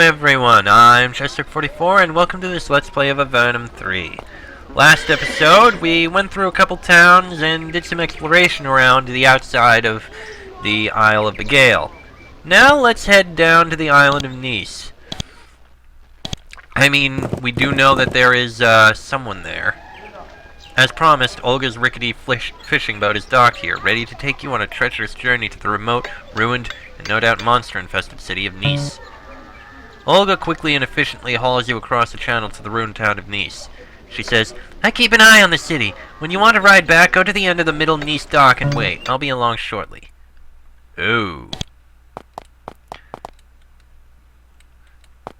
everyone, I'm Chester44 and welcome to this Let's Play of Avernum 3. Last episode, we went through a couple towns and did some exploration around the outside of the Isle of the Gale. Now let's head down to the island of Kneece. I mean, we do know that there is someone there. As promised, Olga's rickety fishing boat is docked here, ready to take you on a treacherous journey to the remote, ruined, and no doubt monster-infested city of Kneece. Olga quickly and efficiently hauls you across the channel to the ruined town of Kneece. She says, "I keep an eye on the city. When you want to ride back, go to the end of the middle Kneece dock and wait. I'll be along shortly." Ooh.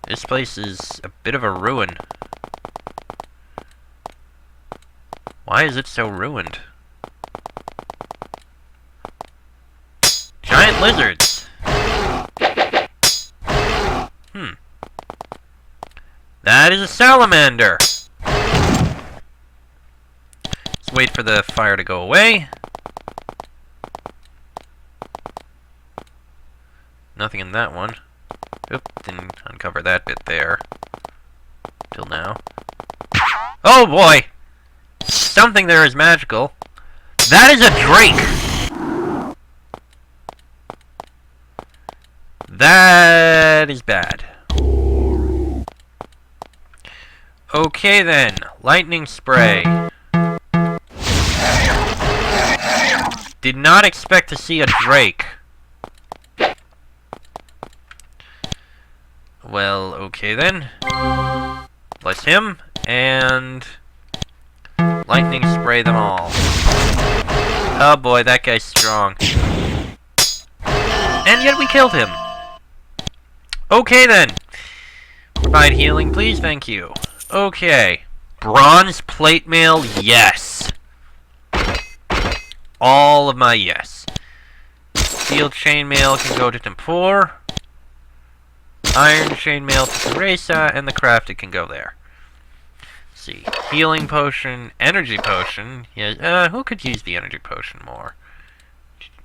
This place is a bit of a ruin. Why is it so ruined? Giant lizards! That is a salamander! Let's wait for the fire to go away. Nothing in that one. Oop, didn't uncover that bit there. Till now. Oh boy! Something there is magical. That is a drake! That is bad. Okay then, lightning spray. Did not expect to see a drake. Well, okay then. Bless him, and lightning spray them all. Oh boy, that guy's strong. And yet we killed him. Okay then. Provide healing, please, thank you. Okay. Bronze plate mail, yes. All of my yes. Steel chainmail can go to Tempur. Iron chainmail to Teresa, and the crafted can go there. Let's see. Healing potion, energy potion. Yeah, who could use the energy potion more?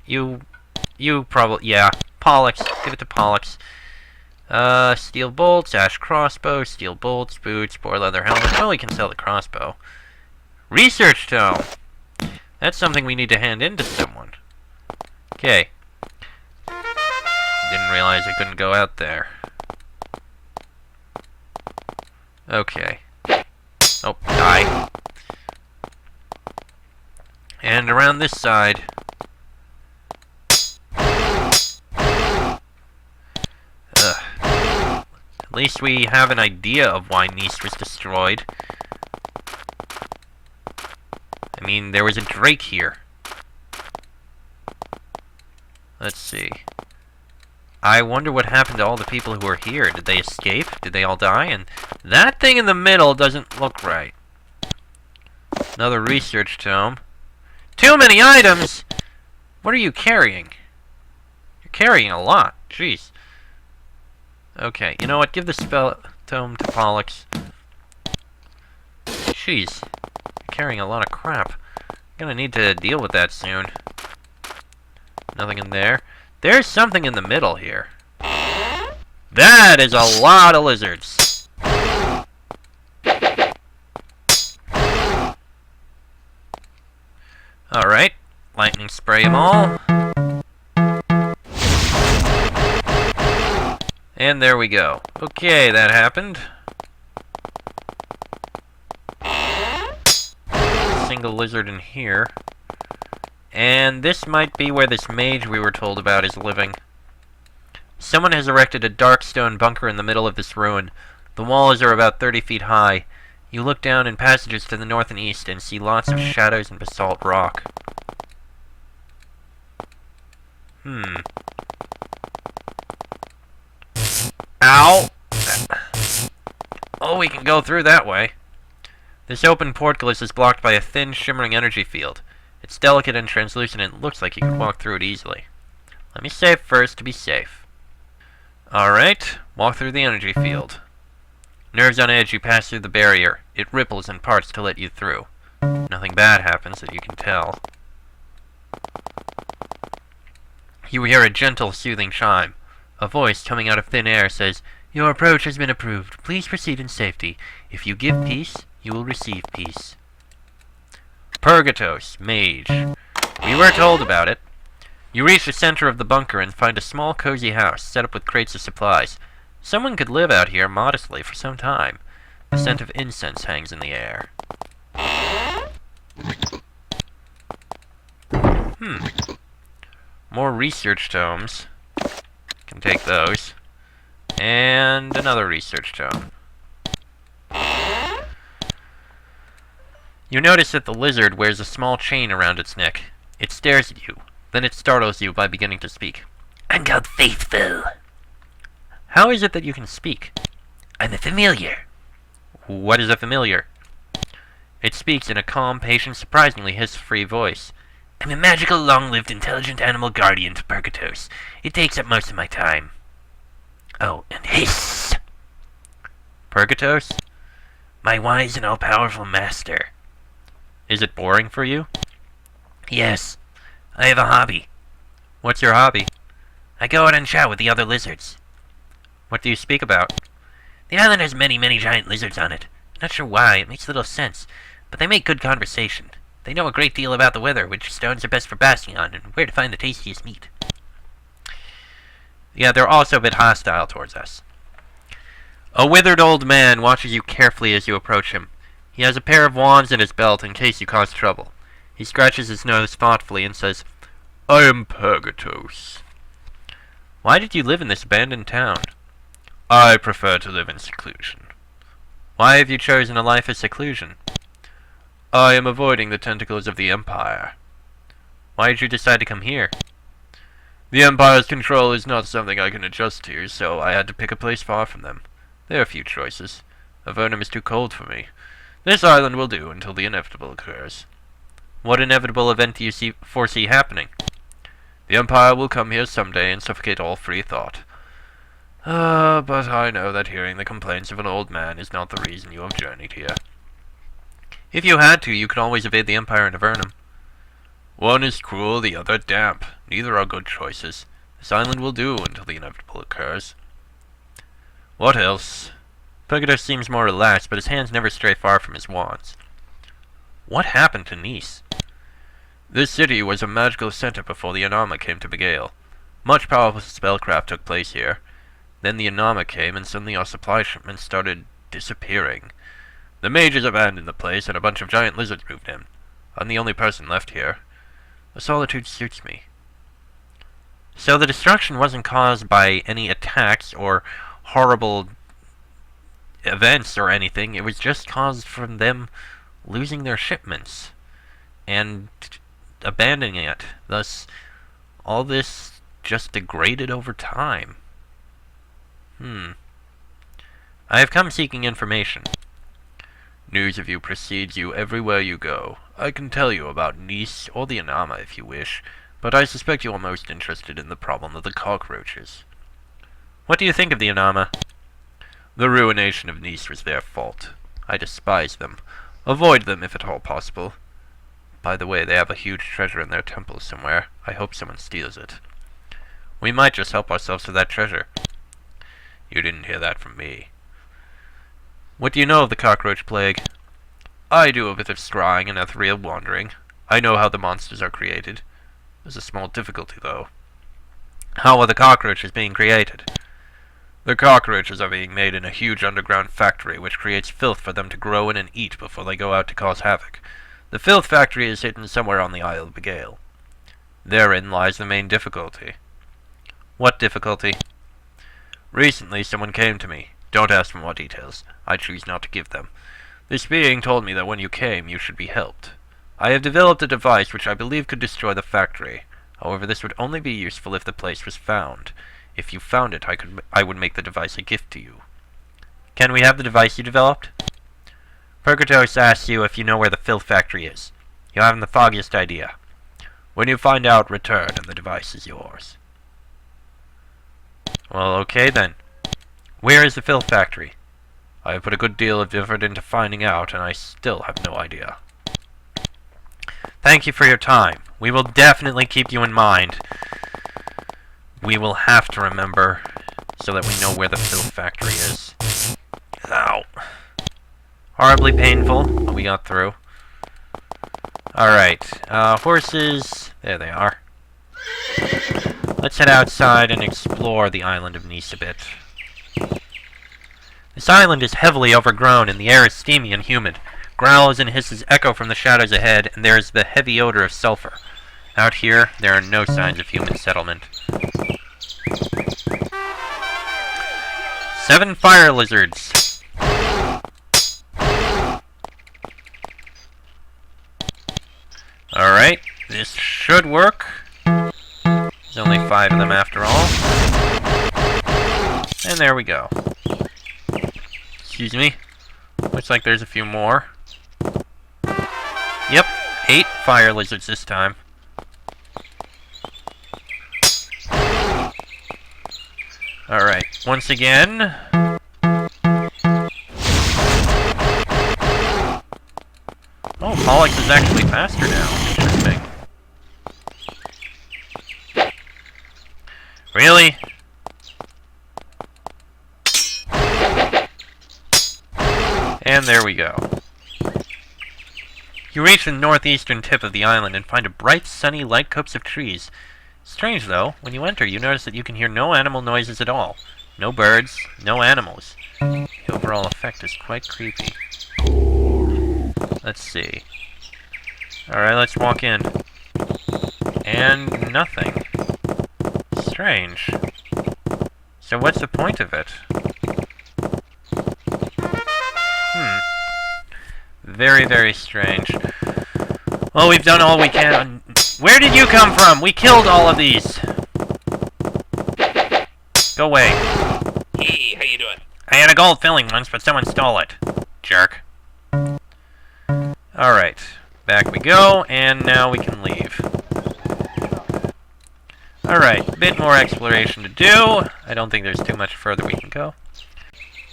You probably, yeah. Pollux, give it to Pollux. Steel bolts, ash crossbow, steel bolts, boots, boar leather helmet. Oh, we can sell the crossbow. Research tome! That's something we need to hand in to someone. Okay. Didn't realize I couldn't go out there. Okay. Oh, die. And around this side. At least we have an idea of why Kneece was destroyed. I mean, there was a drake here. Let's see. I wonder what happened to all the people who were here. Did they escape? Did they all die? And that thing in the middle doesn't look right. Another research tome. Too many items! What are you carrying? You're carrying a lot. Jeez. Okay, you know what? Give the spell tome to Pollux. Jeez. You're carrying a lot of crap. I'm gonna need to deal with that soon. Nothing in there. There's something in the middle here. That is a lot of lizards. Alright. Lightning spray them all. And there we go. Okay, that happened. Single lizard in here. And this might be where this mage we were told about is living. Someone has erected a dark stone bunker in the middle of this ruin. The walls are about 30 feet high. You look down in passages to the north and east and see lots of shadows and basalt rock. Ow! Oh, we can go through that way. This open portcullis is blocked by a thin, shimmering energy field. It's delicate and translucent and it looks like you can walk through it easily. Let me save first to be safe. Alright, walk through the energy field. Nerves on edge, you pass through the barrier. It ripples and parts to let you through. Nothing bad happens that you can tell. You hear a gentle, soothing chime. A voice coming out of thin air says, Your approach has been approved. Please proceed in safety. If you give peace, you will receive peace. Purgatos, mage. We were told about it. You reach the center of the bunker and find a small, cozy house set up with crates of supplies. Someone could live out here modestly for some time. The scent of incense hangs in the air. More research tomes. Can take those. And another research tome. You notice that the lizard wears a small chain around its neck. It stares at you. Then it startles you by beginning to speak. I'm called Faithful. How is it that you can speak? I'm a familiar. What is a familiar? It speaks in a calm, patient, surprisingly hiss-free voice. I'm a magical, long-lived, intelligent animal guardian to Purgatos. It takes up most of my time. Oh, and hiss! Purgatos? My wise and all-powerful master. Is it boring for you? Yes. I have a hobby. What's your hobby? I go out and chat with the other lizards. What do you speak about? The island has many, many giant lizards on it. Not sure why, it makes little sense, but they make good conversation. They know a great deal about the weather, which stones are best for basking on, and where to find the tastiest meat. Yeah, they're also a bit hostile towards us. A withered old man watches you carefully as you approach him. He has a pair of wands in his belt in case you cause trouble. He scratches his nose thoughtfully and says, I am Purgatos. Why did you live in this abandoned town? I prefer to live in seclusion. Why have you chosen a life of seclusion? I am avoiding the tentacles of the Empire. Why did you decide to come here? The Empire's control is not something I can adjust to, so I had to pick a place far from them. There are few choices. Avernum is too cold for me. This island will do until the inevitable occurs. What inevitable event do you foresee happening? The Empire will come here someday and suffocate all free thought. But I know that hearing the complaints of an old man is not the reason you have journeyed here. If you had to, you could always evade the Empire in Avernum. One is cruel, the other damp. Neither are good choices. This island will do until the inevitable occurs. What else? Purgatos seems more relaxed, but his hands never stray far from his wands. What happened to Kneece? This city was a magical center before the Anama came to Begale. Much powerful spellcraft took place here. Then the Anama came, and suddenly our supply shipments started disappearing. The mages abandoned the place, and a bunch of giant lizards moved in. I'm the only person left here. The solitude suits me. So the destruction wasn't caused by any attacks or horrible events or anything. It was just caused from them losing their shipments and abandoning it. Thus, all this just degraded over time. I have come seeking information. News of you precedes you everywhere you go. I can tell you about Kneece or the Anama if you wish, but I suspect you are most interested in the problem of the cockroaches. What do you think of the Anama? The ruination of Kneece was their fault. I despise them. Avoid them if at all possible. By the way, they have a huge treasure in their temple somewhere. I hope someone steals it. We might just help ourselves to that treasure. You didn't hear that from me. What do you know of the cockroach plague? I do a bit of scrying and ethereal wandering. I know how the monsters are created. There's a small difficulty, though. How are the cockroaches being created? The cockroaches are being made in a huge underground factory which creates filth for them to grow in and eat before they go out to cause havoc. The filth factory is hidden somewhere on the Isle of Begale. Therein lies the main difficulty. What difficulty? Recently someone came to me. Don't ask for more details. I choose not to give them. This being told me that when you came, you should be helped. I have developed a device which I believe could destroy the factory. However, this would only be useful if the place was found. If you found it, I would make the device a gift to you. Can we have the device you developed? Purgatos asks you if you know where the filth factory is. You haven't the foggiest idea. When you find out, return, and the device is yours. Well, okay then. Where is the filth factory? I have put a good deal of effort into finding out, and I still have no idea. Thank you for your time. We will definitely keep you in mind. We will have to remember so that we know where the filth factory is. Ow. Horribly painful, but we got through. Alright, horses... There they are. Let's head outside and explore the island of Kneece a bit. This island is heavily overgrown, and the air is steamy and humid. Growls and hisses echo from the shadows ahead, and there is the heavy odor of sulfur. Out here, there are no signs of human settlement. 7 fire lizards. Alright, this should work. There's only 5 of them after all. And there we go. Excuse me. Looks like there's a few more. Yep, 8 fire lizards this time. Alright, once again. Oh, Pollux is actually faster now. Interesting. Really? And there we go. You reach the northeastern tip of the island and find a bright, sunny, light copse of trees. Strange, though, when you enter, you notice that you can hear no animal noises at all. No birds, no animals. The overall effect is quite creepy. Let's see. Alright, let's walk in. And nothing. Strange. So what's the point of it? Very, very strange. Well, we've done all we can. Where did you come from? We killed all of these. Go away. Hey, how you doing? I had a gold filling once, but someone stole it. Jerk. Alright. Back we go, and now we can leave. Alright, bit more exploration to do. I don't think there's too much further we can go.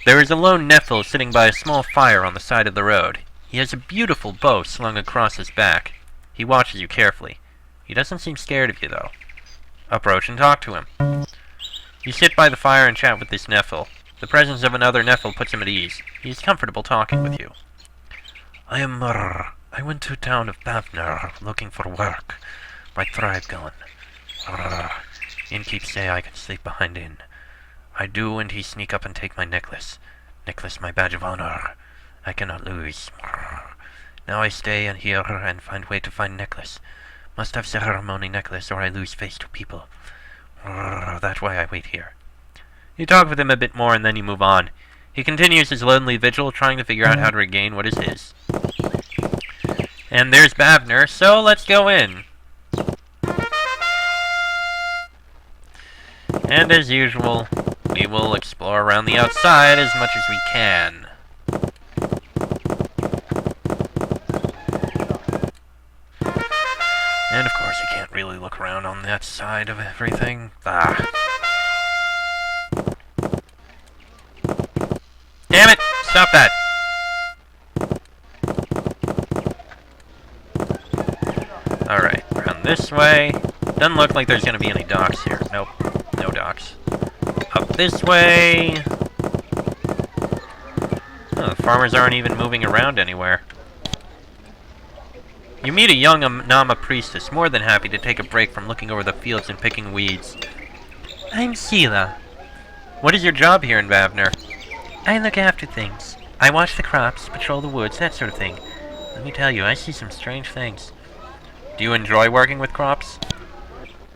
There is a lone Nephil sitting by a small fire on the side of the road. He has a beautiful bow slung across his back. He watches you carefully. He doesn't seem scared of you, though. Approach and talk to him. You sit by the fire and chat with this Nephil. The presence of another Nephil puts him at ease. He is comfortable talking with you. I am Murr. I went to the town of Avernum looking for work. My tribe gone. Innkeep say I can sleep behind inn. I do, and he sneak up and take my necklace. Necklace my badge of honor. I cannot lose. Now I stay in here and find way to find necklace. Must have ceremony necklace or I lose face to people. That way I wait here. You talk with him a bit more and then you move on. He continues his lonely vigil, trying to figure out how to regain what is his. And there's Bavner, so let's go in. And as usual, we will explore around the outside as much as we can. And of course, you can't really look around on that side of everything. Ah. Damn it! Stop that! Alright, around this way. Doesn't look like there's gonna be any docks here. Nope, no docks. Up this way. Oh, the farmers aren't even moving around anywhere. You meet a young Nama priestess, more than happy to take a break from looking over the fields and picking weeds. I'm Cielo. What is your job here in Avernum? I look after things. I watch the crops, patrol the woods, that sort of thing. Let me tell you, I see some strange things. Do you enjoy working with crops?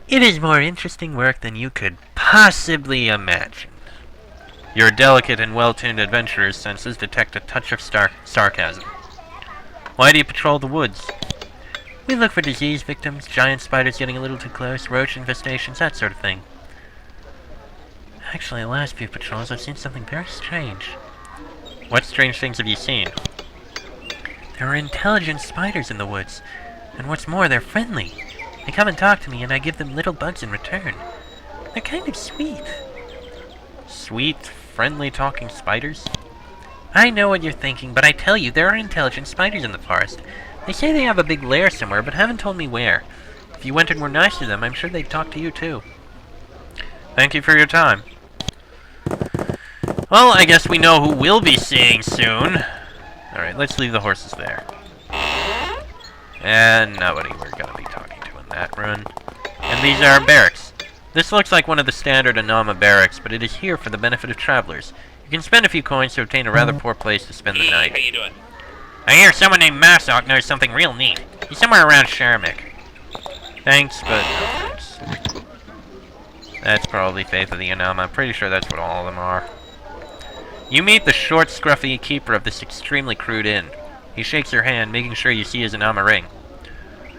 It is more interesting work than you could possibly imagine. Your delicate and well-tuned adventurer's senses detect a touch of sarcasm. Why do you patrol the woods? We look for disease victims, giant spiders getting a little too close, roach infestations, that sort of thing. Actually, the last few patrols I've seen something very strange. What strange things have you seen? There are intelligent spiders in the woods. And what's more, they're friendly. They come and talk to me, and I give them little bugs in return. They're kind of sweet. Sweet, friendly talking spiders? I know what you're thinking, but I tell you, there are intelligent spiders in the forest. They say they have a big lair somewhere, but haven't told me where. If you went and were nice to them, I'm sure they'd talk to you too. Thank you for your time. Well, I guess we know who we'll be seeing soon. Alright, let's leave the horses there. And nobody we're gonna be talking to in that run. And these are our barracks. This looks like one of the standard Anama barracks, but it is here for the benefit of travelers. You can spend a few coins to obtain a rather poor place to spend the night. How you doing? I hear someone named Masok knows something real neat. He's somewhere around Sharamik. Thanks, but no thanks. That's probably Faith of the Anama. I'm pretty sure that's what all of them are. You meet the short, scruffy keeper of this extremely crude inn. He shakes your hand, making sure you see his Anama ring.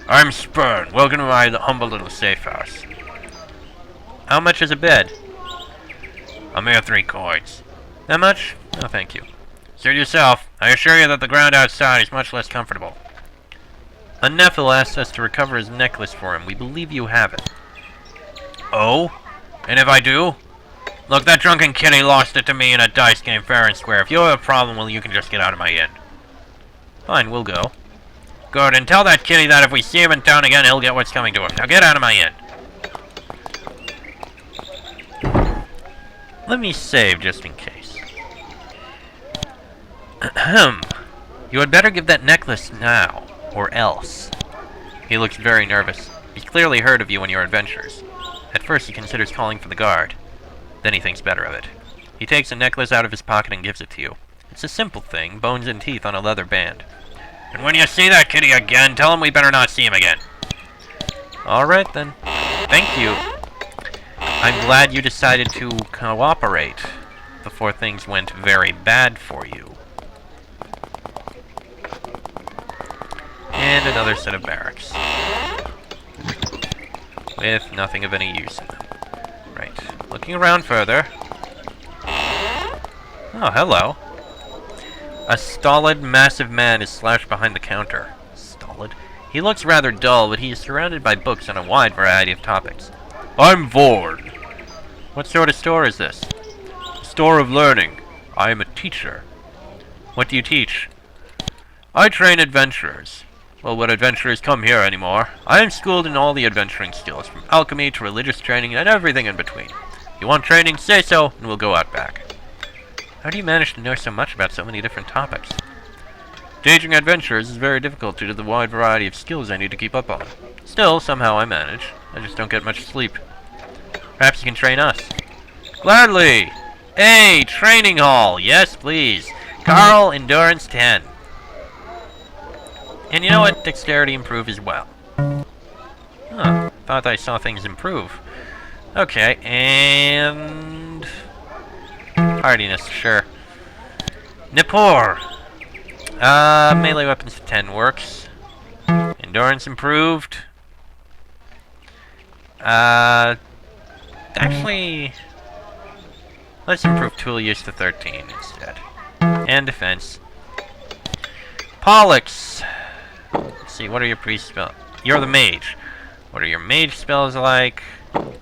I'm Spurn. Welcome to my humble little safe house. How much is a bed? A mere 3 coins. That much? No, thank you. Suit yourself. I assure you that the ground outside is much less comfortable. A Nephil asked us to recover his necklace for him. We believe you have it. Oh? And if I do? Look, that drunken kitty lost it to me in a dice game fair and square. If you have a problem, well, you can just get out of my inn. Fine, we'll go. Good, and tell that kitty that if we see him in town again, he'll get what's coming to him. Now get out of my inn. Let me save just in case. Ahem. You had better give that necklace now, or else. He looks very nervous. He's clearly heard of you and your adventures. At first he considers calling for the guard. Then he thinks better of it. He takes a necklace out of his pocket and gives it to you. It's a simple thing, bones and teeth on a leather band. And when you see that kitty again, tell him we better not see him again. Alright then. Thank you. I'm glad you decided to cooperate before things went very bad for you. And another set of barracks. With nothing of any use in them. Right. Looking around further. Oh, hello. A stolid, massive man is slouched behind the counter. Stolid? He looks rather dull, but he is surrounded by books on a wide variety of topics. I'm Vord. What sort of store is this? A store of learning. I am a teacher. What do you teach? I train adventurers. Well, what adventurers come here anymore? I am schooled in all the adventuring skills, from alchemy to religious training and everything in between. You want training? Say so, and we'll go out back. How do you manage to know so much about so many different topics? Teaching adventurers is very difficult due to the wide variety of skills I need to keep up on. Still, somehow I manage. I just don't get much sleep. Perhaps you can train us. Gladly! Hey, training hall! Yes, please. Carl, endurance 10. And you know what? Dexterity improve as well. Huh. Thought I saw things improve. Okay, and... hardiness, sure. Nippur! Melee weapons 10 works. Endurance improved. Actually... let's improve tool use to 13 instead. And defense. Pollux! Let's see, what are your priest spells? You're the mage. What are your mage spells like? You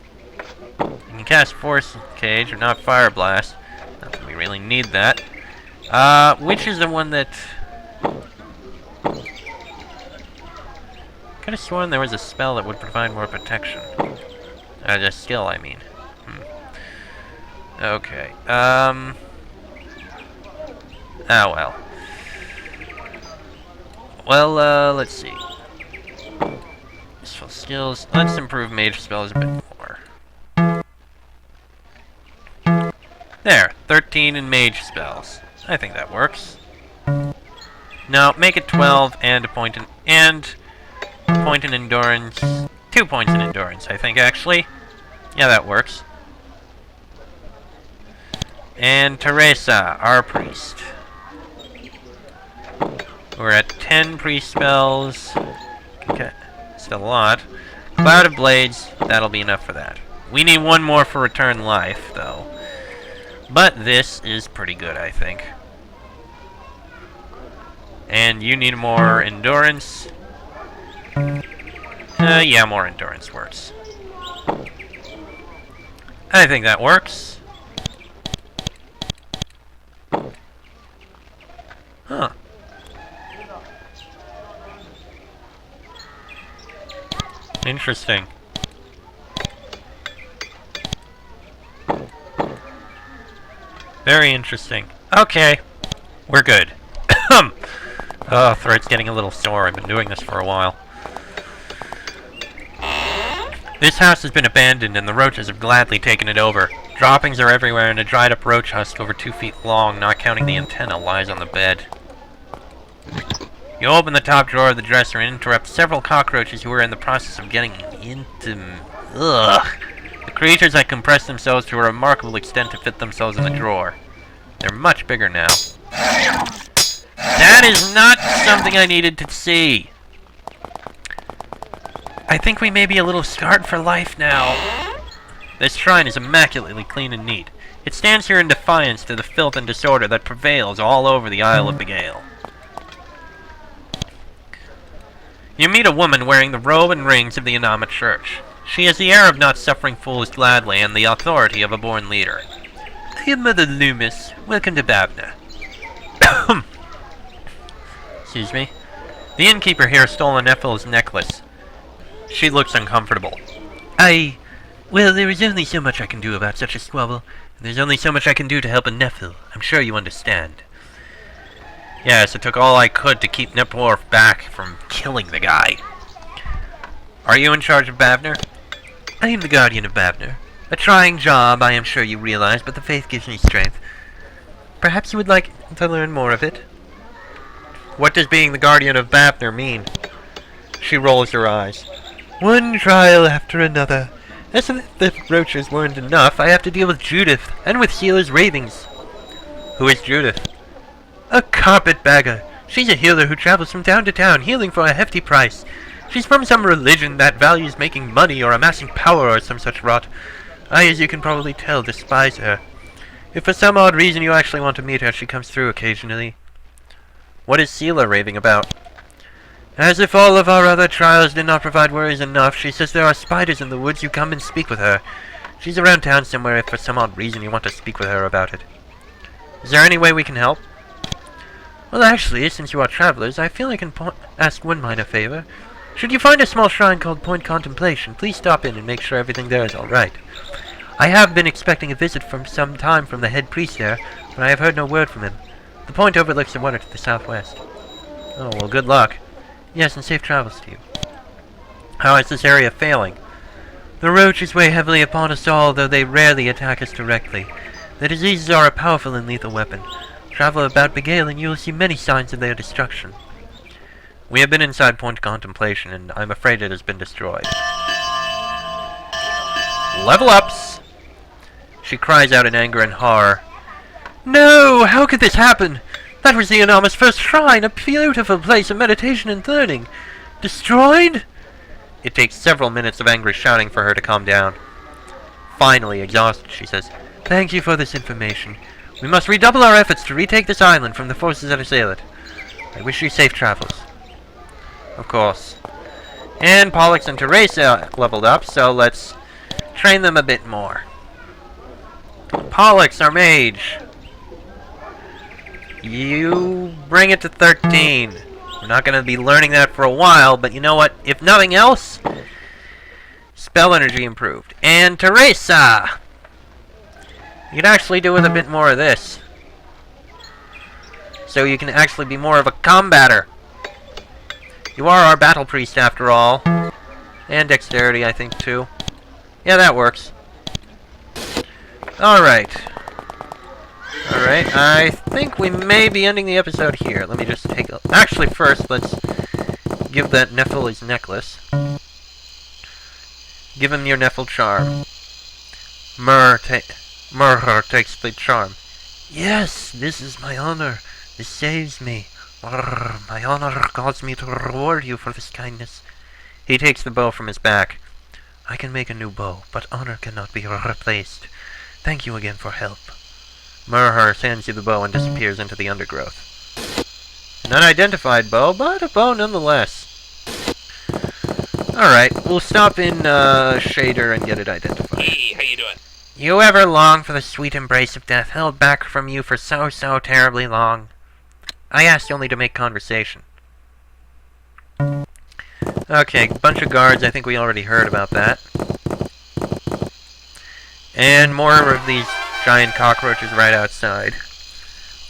can cast Force Cage, or not Fire Blast. Not that we really need that. Which is the one that... could have sworn there was a spell that would provide more protection. A skill, I mean. Okay, oh well. Well, let's see. Useful skills. Let's improve mage spells a bit more. There, 13 in mage spells. I think that works. No, make it 12 and a point in endurance. 2 points in endurance, I think, actually. Yeah, that works. And Teresa, our priest. We're at 10 priest spells. Okay, still a lot. Cloud of Blades, that'll be enough for that. We need one more for Return Life, though. But this is pretty good, I think. And you need more endurance. Yeah, more endurance works. I think that works. Huh. Interesting. Very interesting. Okay, we're good. Oh, throat's getting a little sore. I've been doing this for a while. This house has been abandoned and the roaches have gladly taken it over. Droppings are everywhere and a dried up roach husk over 2 feet long, not counting the antenna, lies on the bed. You open the top drawer of the dresser and interrupt several cockroaches who are in the process of getting into... Ugh. The creatures that compress themselves to a remarkable extent to fit themselves in the drawer. They're much bigger now. That is not something I needed to see. I think we may be a little scarred for life now. This shrine is immaculately clean and neat. It stands here in defiance to the filth and disorder that prevails all over the Isle of Begale. You meet a woman wearing the robe and rings of the Inama Church. She has the air of not suffering fools gladly and the authority of a born leader. I am Mother Loomis. Welcome to Babna. Excuse me. The innkeeper here stole Nephel's necklace. She looks uncomfortable. Well, there is only so much I can do about such a squabble, and there's only so much I can do to help a Nephil. I'm sure you understand. Yes, it took all I could to keep Nepworf back from killing the guy. Are you in charge of Bavner? I am the guardian of Bavner. A trying job, I am sure you realize, but the faith gives me strength. Perhaps you would like to learn more of it? What does being the guardian of Bavner mean? She rolls her eyes. One trial after another. As if the roaches weren't enough, I have to deal with Judith, and with Cielo's ravings. Who is Judith? A carpetbagger. She's a healer who travels from town to town, healing for a hefty price. She's from some religion that values making money or amassing power or some such rot. I, as you can probably tell, despise her. If for some odd reason you actually want to meet her, she comes through occasionally. What is Cielo raving about? As if all of our other trials did not provide worries enough, she says there are spiders in the woods. You come and speak with her. She's around town somewhere if for some odd reason you want to speak with her about it. Is there any way we can help? Well, actually, since you are travelers, I feel I can ask one minor favor. Should you find a small shrine called Point Contemplation, please stop in and make sure everything there is all right. I have been expecting a visit from some time from the head priest there, but I have heard no word from him. The point overlooks the water to the southwest. Oh, well, good luck. Yes, and safe travels to you. How is this area failing? The roaches weigh heavily upon us all, though they rarely attack us directly. The diseases are a powerful and lethal weapon. Travel about Begale and you will see many signs of their destruction. We have been inside Point Contemplation, and I'm afraid it has been destroyed. Level ups! She cries out in anger and horror. No! How could this happen? That was the Inama's first shrine, a beautiful place of meditation and learning. Destroyed? It takes several minutes of angry shouting for her to calm down. Finally, exhausted, she says, Thank you for this information. We must redouble our efforts to retake this island from the forces that assail it. I wish you safe travels. Of course. And Pollux and Teresa leveled up, so let's train them a bit more. Pollux, our mage. You bring it to 13. We're not going to be learning that for a while, but you know what? If nothing else, spell energy improved. And Teresa! You can actually do with a bit more of this. So you can actually be more of a combatter. You are our battle priest after all. And dexterity, I think, too. Yeah, that works. Alright. Alright, I think we may be ending the episode here. Let me just take a... Actually, first, let's give that Nephil his necklace. Give him your Nephil charm. Murher takes the charm. Yes, this is my honor. This saves me. My honor calls me to reward you for this kindness. He takes the bow from his back. I can make a new bow, but honor cannot be replaced. Thank you again for help. Murher hands you the bow and disappears into the undergrowth. An unidentified bow, but a bow nonetheless. Alright, we'll stop in Shader and get it identified. Hey, how you doing? You ever long for the sweet embrace of death held back from you for so terribly long? I asked only to make conversation. Okay, bunch of guards, I think we already heard about that. And more of these giant cockroaches right outside.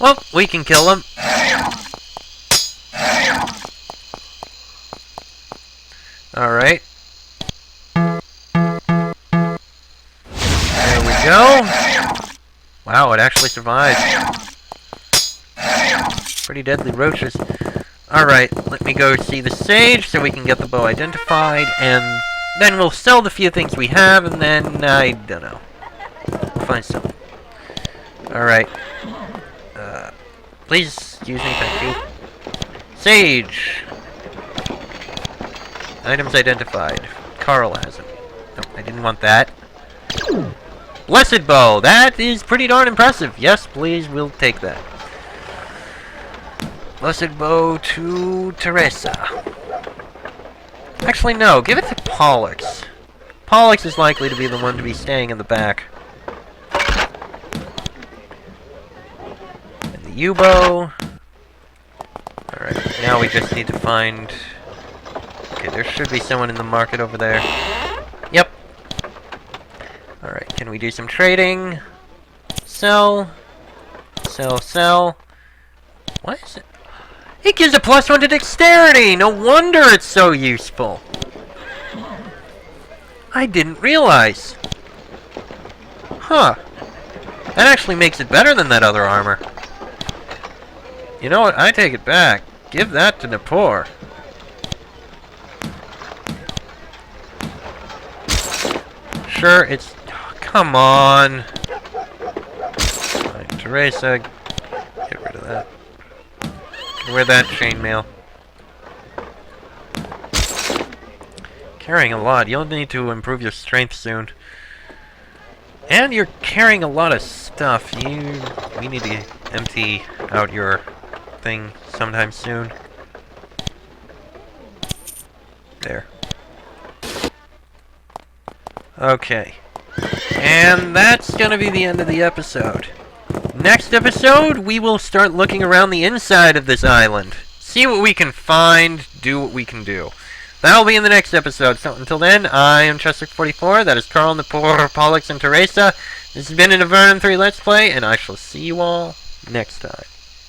Well, we can kill them. Alright. There we go. Wow, it actually survived. Pretty deadly roaches. Alright, let me go see the sage so we can get the bow identified, and then we'll sell the few things we have, and then, I don't know. Find some. Alright. Please excuse me, thank you. Sage! Items identified. Carl has it. Nope, I didn't want that. Blessed bow! That is pretty darn impressive. Yes, please, we'll take that. Blessed bow to Teresa. Actually, no. Give it to Pollux. Pollux is likely to be the one to be staying in the back. And the U-bow. Alright, now we just need to find... Okay, there should be someone in the market over there. Yep. Alright, can we do some trading? Sell. Sell, sell. What is it? It gives a +1 to dexterity! No wonder it's so useful! I didn't realize. Huh. That actually makes it better than that other armor. You know what? I take it back. Give that to Nippur. Sure, it's... Oh, come on! Right, Teresa, get rid of that. Wear that chainmail. Carrying a lot. You'll need to improve your strength soon. And you're carrying a lot of stuff. We need to empty out your thing sometime soon. There. Okay. And that's gonna be the end of the episode. Next episode, we will start looking around the inside of this island. See what we can find, do what we can do. That'll be in the next episode. So until then, I am Chester44. That is Carl, Nippur, Pollux, and Teresa. This has been an Avernum 3 Let's Play, and I shall see you all next time.